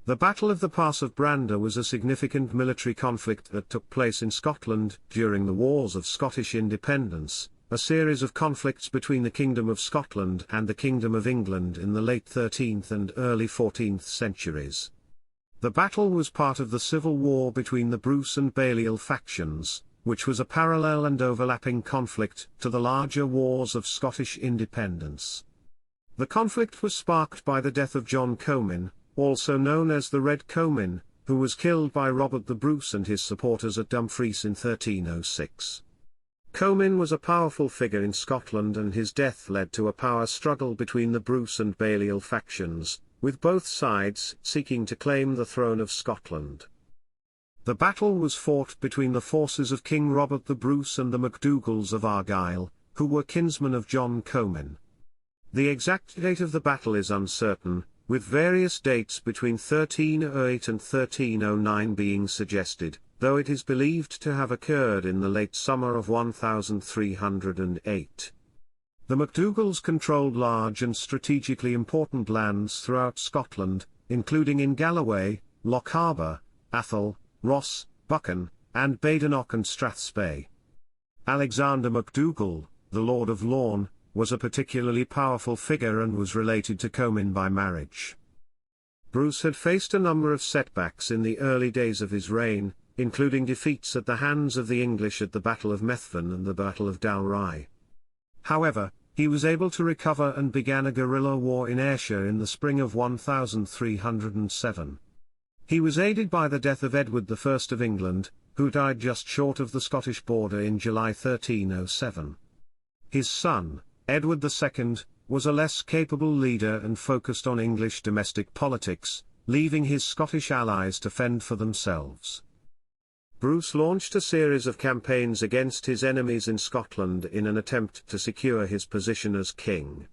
The Battle of the Pass of Branda was a significant military conflict that took place in Scotland during the Wars of Scottish Independence, a series of conflicts between the Kingdom of Scotland and the Kingdom of England in the late 13th and early 14th centuries. The battle was part of the civil war between the Bruce and Balliol factions, which was a parallel and overlapping conflict to the larger Wars of Scottish Independence. The conflict was sparked by the death of John Comyn, also known as the Red Comyn, who was killed by Robert the Bruce and his supporters at Dumfries in 1306. Comyn was a powerful figure in Scotland, and his death led to a power struggle between the Bruce and Balliol factions, with both sides seeking to claim the throne of Scotland. The battle was fought between the forces of King Robert the Bruce and the MacDougalls of Argyll, who were kinsmen of John Comyn. The exact date of the battle is uncertain, with various dates between 1308 and 1309 being suggested, though it is believed to have occurred in the late summer of 1308. The MacDougalls controlled large and strategically important lands throughout Scotland, including in Galloway, Lochaber, Atholl, Ross, Buchan, and Badenoch and Strathspey. Alexander MacDougall, the Lord of Lorne, was a particularly powerful figure and was related to Comyn by marriage. Bruce had faced a number of setbacks in the early days of his reign, including defeats at the hands of the English at the Battle of Methven and the Battle of Galloway. However, he was able to recover and began a guerrilla war in Ayrshire in the spring of 1307. He was aided by the death of Edward I of England, who died just short of the Scottish border in July 1307. His son, Edward II, was a less capable leader and focused on English domestic politics, leaving his Scottish allies to fend for themselves. Bruce launched a series of campaigns against his enemies in Scotland in an attempt to secure his position as king.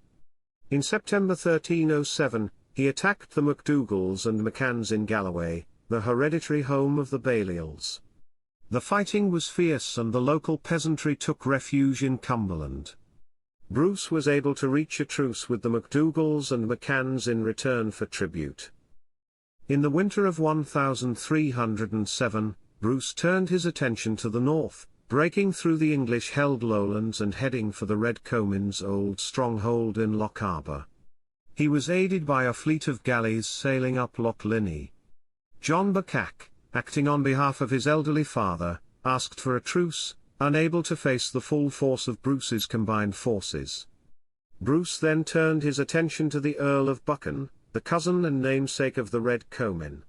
In September 1307, he attacked the MacDougalls and McCanns in Galloway, the hereditary home of the Balliols. The fighting was fierce and the local peasantry took refuge in Cumberland. Bruce was able to reach a truce with the MacDougalls and McCanns in return for tribute. In the winter of 1307, Bruce turned his attention to the north, breaking through the English-held lowlands and heading for the Red Comyn's old stronghold in Lochaber. He was aided by a fleet of galleys sailing up Loch Linnhe. John Buchan, acting on behalf of his elderly father, asked for a truce, unable to face the full force of Bruce's combined forces. Bruce then turned his attention to the Earl of Buchan, the cousin and namesake of the Red Comyn.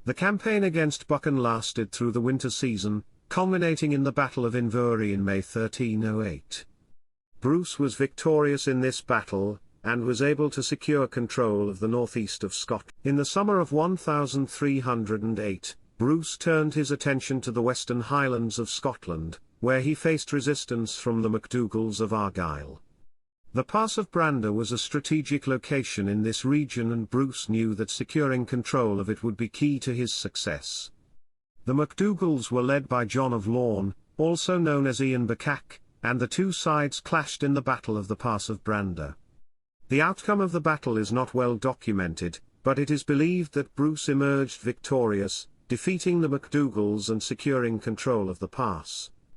The campaign against Buchan lasted through the winter season, culminating in the Battle of Inverurie in May 1308. Bruce was victorious in this battle, and was able to secure control of the northeast of Scotland. In the summer of 1308, Bruce turned his attention to the western highlands of Scotland, where he faced resistance from the MacDougalls of Argyll. The Pass of Branda was a strategic location in this region, and Bruce knew that securing control of it would be key to his success. The MacDougalls were led by John of Lorne, also known as Ian Buchan, and the two sides clashed in the Battle of the Pass of Branda. The outcome of the battle is not well documented, but it is believed that Bruce emerged victorious, defeating the MacDougalls and securing control of the pass.